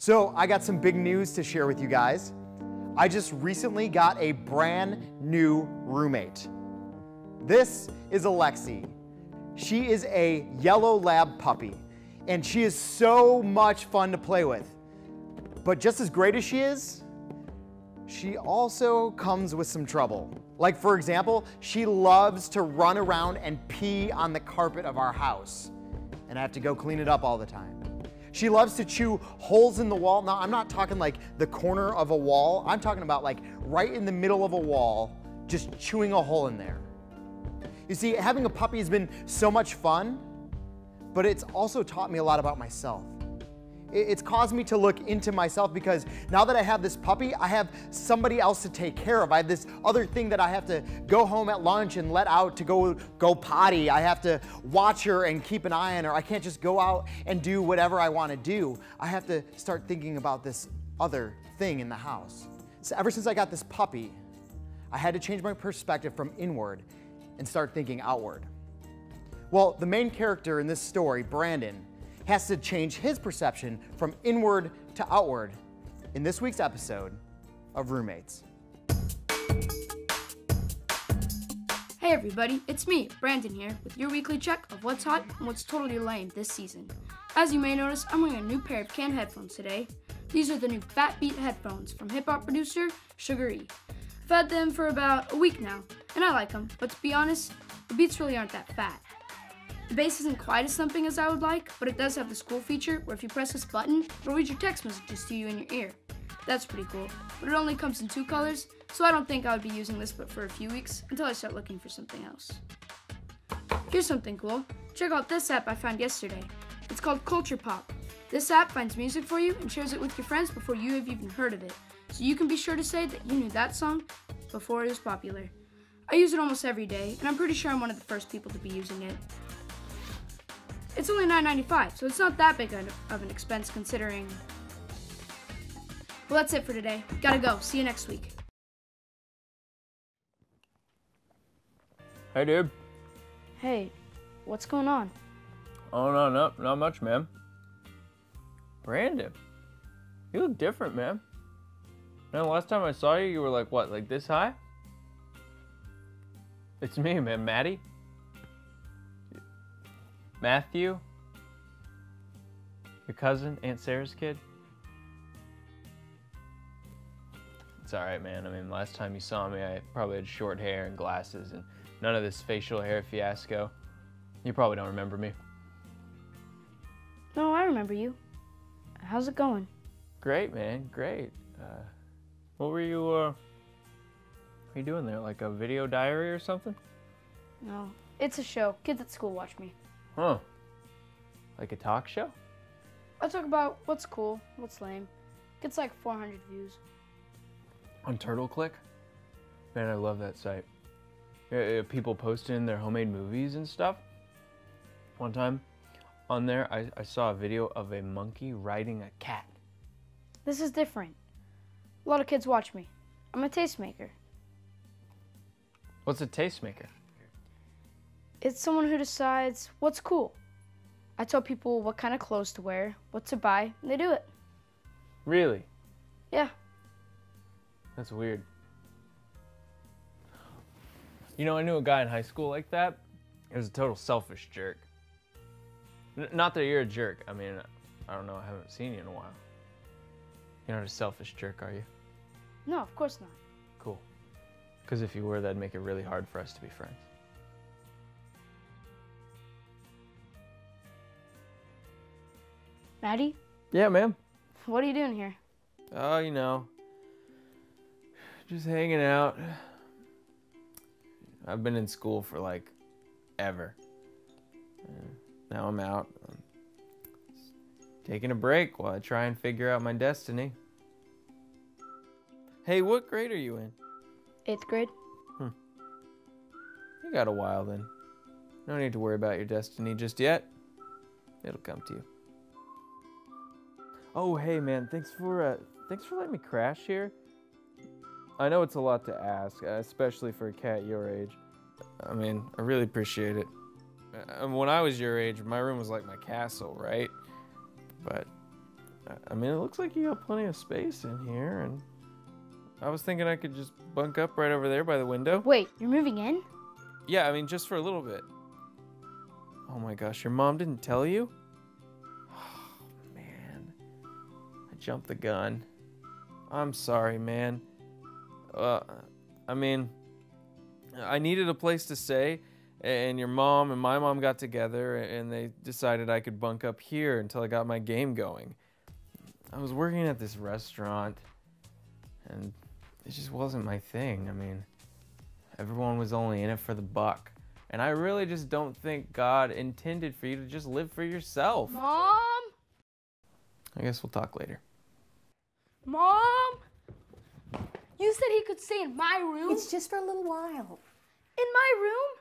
So I got some big news to share with you guys. I just recently got a brand new roommate. This is Alexi. She is a yellow lab puppy, and she is so much fun to play with. But just as great as she also comes with some trouble. Like, for example, she loves to run around and pee on the carpet of our house, and I have to go clean it up all the time. She loves to chew holes in the wall. Now, I'm not talking like the corner of a wall. I'm talking about like right in the middle of a wall, just chewing a hole in there. You see, having a puppy has been so much fun, but it's also taught me a lot about myself. It's caused me to look into myself, because now that I have this puppy, I have somebody else to take care of. I have this other thing that I have to go home at lunch and let out to go potty. I have to watch her and keep an eye on her. I can't just go out and do whatever I want to do. I have to start thinking about this other thing in the house. So ever since I got this puppy, I had to change my perspective from inward and start thinking outward. Well, the main character in this story, Brandon, has to change his perception from inward to outward in this week's episode of Roommates. Hey everybody, it's me, Brandon here, with your weekly check of what's hot and what's totally lame this season. As you may notice, I'm wearing a new pair of canned headphones today. These are the new Fat Beat headphones from hip-hop producer Sugar E. I've had them for about a week now, and I like them, but to be honest, the beats really aren't that fat. The bass isn't quite as thumping as I would like, but it does have this cool feature where if you press this button, it'll read your text messages to you in your ear. That's pretty cool, but it only comes in 2 colors, so I don't think I would be using this but for a few weeks until I start looking for something else. Here's something cool. Check out this app I found yesterday. It's called Culture Pop. This app finds music for you and shares it with your friends before you have even heard of it, so you can be sure to say that you knew that song before it was popular. I use it almost every day, and I'm pretty sure I'm one of the first people to be using it. It's only $9.95, so it's not that big of an expense considering. Well, that's it for today. Gotta go. See you next week. Hey, dude. Hey, what's going on? Oh, no, not much, man. Brandon, you look different, man. Man, the last time I saw you, you were like, what, like this high? It's me, man, Maddie. Matthew, your cousin, Aunt Sarah's kid. It's all right, man. I mean, last time you saw me, I probably had short hair and glasses and none of this facial hair fiasco. You probably don't remember me. No, I remember you. How's it going? Great, man, great. What were you doing there? Like a video diary or something? No, it's a show. Kids at school watch me. Huh. Like a talk show? I talk about what's cool, what's lame. Gets like 400 views. On TurtleClick? Man, I love that site. People posting their homemade movies and stuff. One time on there, I saw a video of a monkey riding a cat. This is different. A lot of kids watch me. I'm a tastemaker. What's a tastemaker? It's someone who decides what's cool. I tell people what kind of clothes to wear, what to buy, and they do it. Really? Yeah. That's weird. You know, I knew a guy in high school like that. He was a total selfish jerk. Not that you're a jerk. I mean, I don't know, I haven't seen you in a while. You're not a selfish jerk, are you? No, of course not. Cool. Because if you were, that'd make it really hard for us to be friends. Maddie? Yeah, ma'am. What are you doing here? Oh, you know, just hanging out. I've been in school for like ever. Now I'm out. I'm taking a break while I try and figure out my destiny. Hey, what grade are you in? 8th grade. You got a while then. No need to worry about your destiny just yet. It'll come to you. Oh, hey man, thanks for letting me crash here. I know it's a lot to ask, especially for a cat your age. I mean, I really appreciate it. When I was your age, my room was like my castle, right? But I mean, it looks like you got plenty of space in here, and I was thinking I could just bunk up right over there by the window. Wait, you're moving in? Yeah, I mean, just for a little bit. Oh my gosh, your mom didn't tell you? Oh, man. I jumped the gun. I'm sorry, man. I mean, I needed a place to stay, and your mom and my mom got together, and they decided I could bunk up here until I got my game going. I was working at this restaurant, and it just wasn't my thing. I mean, everyone was only in it for the buck. And I really just don't think God intended for you to just live for yourself. Mom? I guess we'll talk later. Mom? You said he could stay in my room? It's just for a little while. In my room?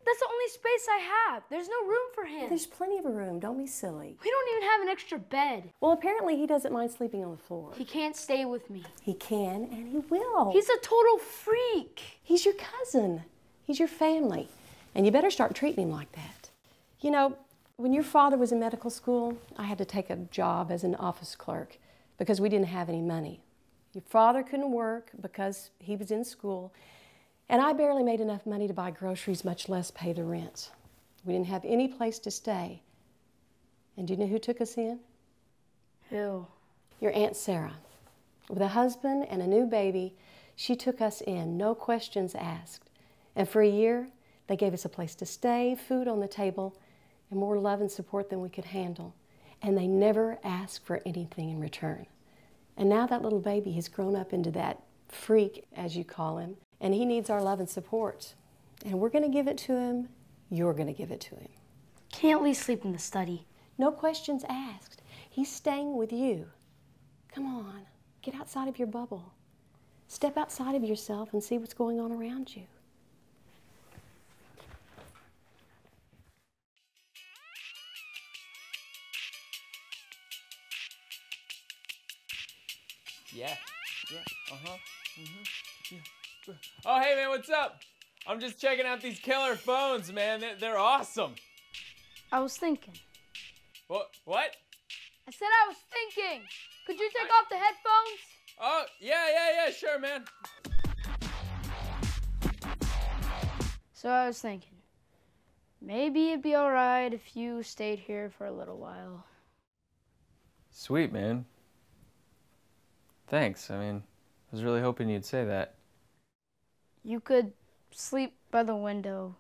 That's the only space I have. There's no room for him. There's plenty of room. Don't be silly. We don't even have an extra bed. Well, apparently he doesn't mind sleeping on the floor. He can't stay with me. He can, and he will. He's a total freak. He's your cousin. He's your family. And you better start treating him like that. You know, when your father was in medical school, I had to take a job as an office clerk because we didn't have any money. Your father couldn't work because he was in school, and I barely made enough money to buy groceries, much less pay the rent. We didn't have any place to stay. And do you know who took us in? Who? Your Aunt Sarah. With a husband and a new baby, she took us in, no questions asked. And for a year, they gave us a place to stay, food on the table, and more love and support than we could handle. And they never asked for anything in return. And now that little baby has grown up into that freak, as you call him, and he needs our love and support. And we're going to give it to him. You're going to give it to him. Can you at least sleep in the study? No questions asked. He's staying with you. Come on, get outside of your bubble. Step outside of yourself and see what's going on around you. Yeah, yeah. Oh, hey, man, what's up? I'm just checking out these killer phones, man. They're awesome. I was thinking. What? I said I was thinking. Could you take off the headphones? Oh, yeah, sure, man. So I was thinking, maybe it'd be all right if you stayed here for a little while. Sweet, man. Thanks. I mean, I was really hoping you'd say that. You could sleep by the window.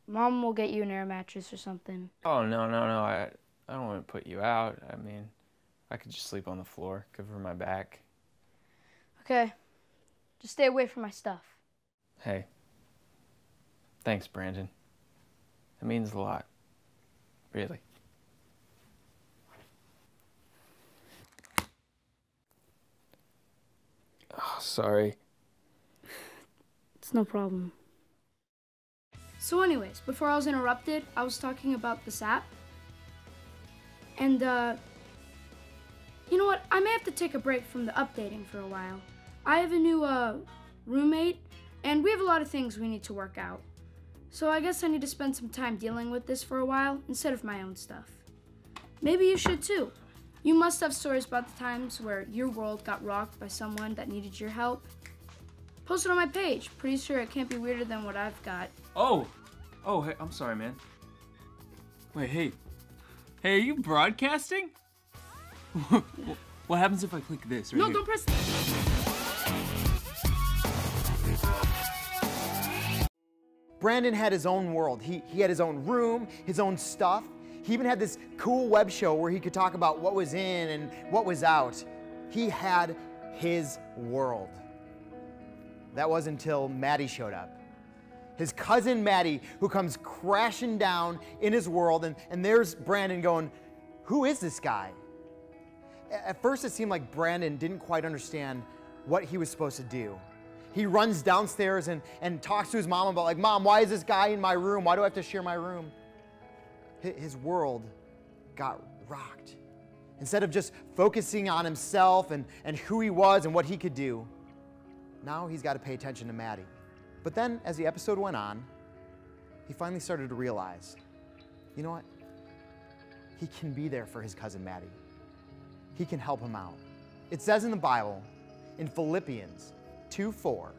Mom will get you an air mattress or something. Oh, no. I don't want to put you out. I mean, I could just sleep on the floor, cover my back. Okay. Just stay away from my stuff. Hey. Thanks, Brandon. It means a lot. Really. Oh, sorry. It's no problem. So anyways, before I was interrupted, I was talking about this app. And, you know what? I may have to take a break from the updating for a while. I have a new, roommate, and we have a lot of things we need to work out. So I guess I need to spend some time dealing with this for a while instead of my own stuff. Maybe you should too. You must have stories about the times where your world got rocked by someone that needed your help. Post it on my page. Pretty sure it can't be weirder than what I've got. Oh, hey, I'm sorry, man. Wait, hey, are you broadcasting? What happens if I click this right No, here? don't press. Brandon had his own world. He had his own room, his own stuff. He even had this cool web show where he could talk about what was in and what was out. He had his world. That was until Maddie showed up. His cousin Maddie, who comes crashing down in his world, and there's Brandon going, who is this guy? At first it seemed like Brandon didn't quite understand what he was supposed to do. He runs downstairs and talks to his mom about like, Mom, why is this guy in my room? Why do I have to share my room? His world got rocked. Instead of just focusing on himself and who he was and what he could do, now he's got to pay attention to Maddie. But then as the episode went on, he finally started to realize, you know what? He can be there for his cousin Maddie. he can help him out. It says in the Bible, in Philippians 2:4,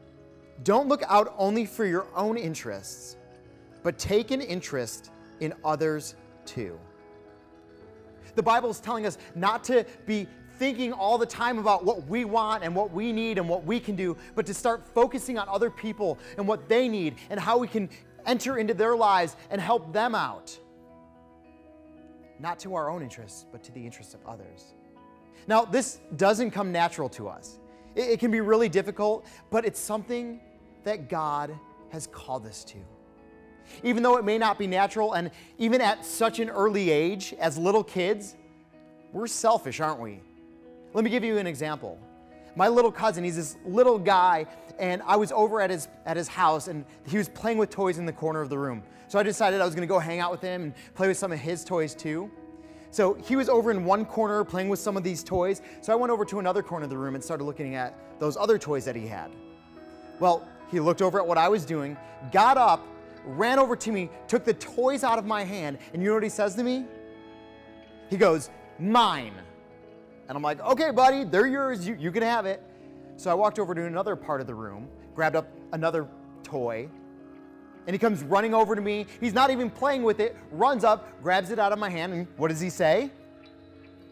don't look out only for your own interests, but take an interest in others too. The Bible is telling us not to be thinking all the time about what we want and what we need and what we can do, but to start focusing on other people and what they need and how we can enter into their lives and help them out. Not to our own interests, but to the interests of others. Now, this doesn't come natural to us. It can be really difficult, but it's something that God has called us to. Even though it may not be natural, and even at such an early age, as little kids, we're selfish, aren't we? Let me give you an example. My little cousin, he's this little guy, and I was over at his house, and he was playing with toys in the corner of the room. So I decided I was gonna go hang out with him and play with some of his toys too. So he was over in one corner playing with some of these toys, so I went over to another corner of the room and started looking at those other toys that he had. Well, he looked over at what I was doing, got up, ran over to me, took the toys out of my hand, and you know what he says to me? He goes, "Mine." And I'm like, "Okay, buddy, they're yours, you can have it." So I walked over to another part of the room, grabbed up another toy, and he comes running over to me. He's not even playing with it, runs up, grabs it out of my hand, and what does he say?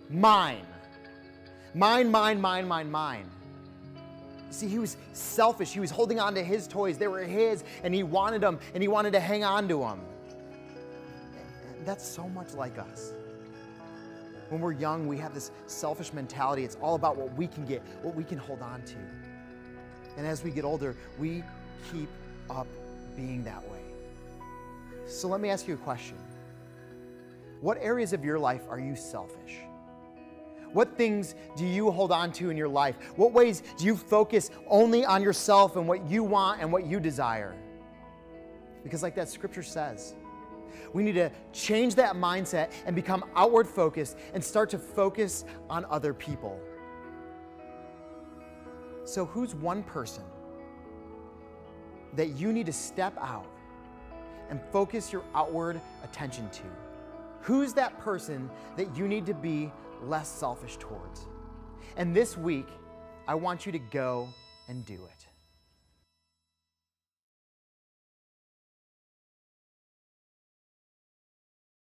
"Mine. Mine, mine, mine, mine, mine." See, he was selfish. He was holding on to his toys. They were his, and he wanted them, and he wanted to hang on to them. And that's so much like us. When we're young, we have this selfish mentality. It's all about what we can get, what we can hold on to. And as we get older, we keep up being that way. So let me ask you a question. What areas of your life are you selfish? What things do you hold on to in your life? What ways do you focus only on yourself and what you want and what you desire? Because like that scripture says, we need to change that mindset and become outward focused and start to focus on other people. So who's one person that you need to step out and focus your outward attention to? Who's that person that you need to be less selfish towards? And this week, I want you to go and do it.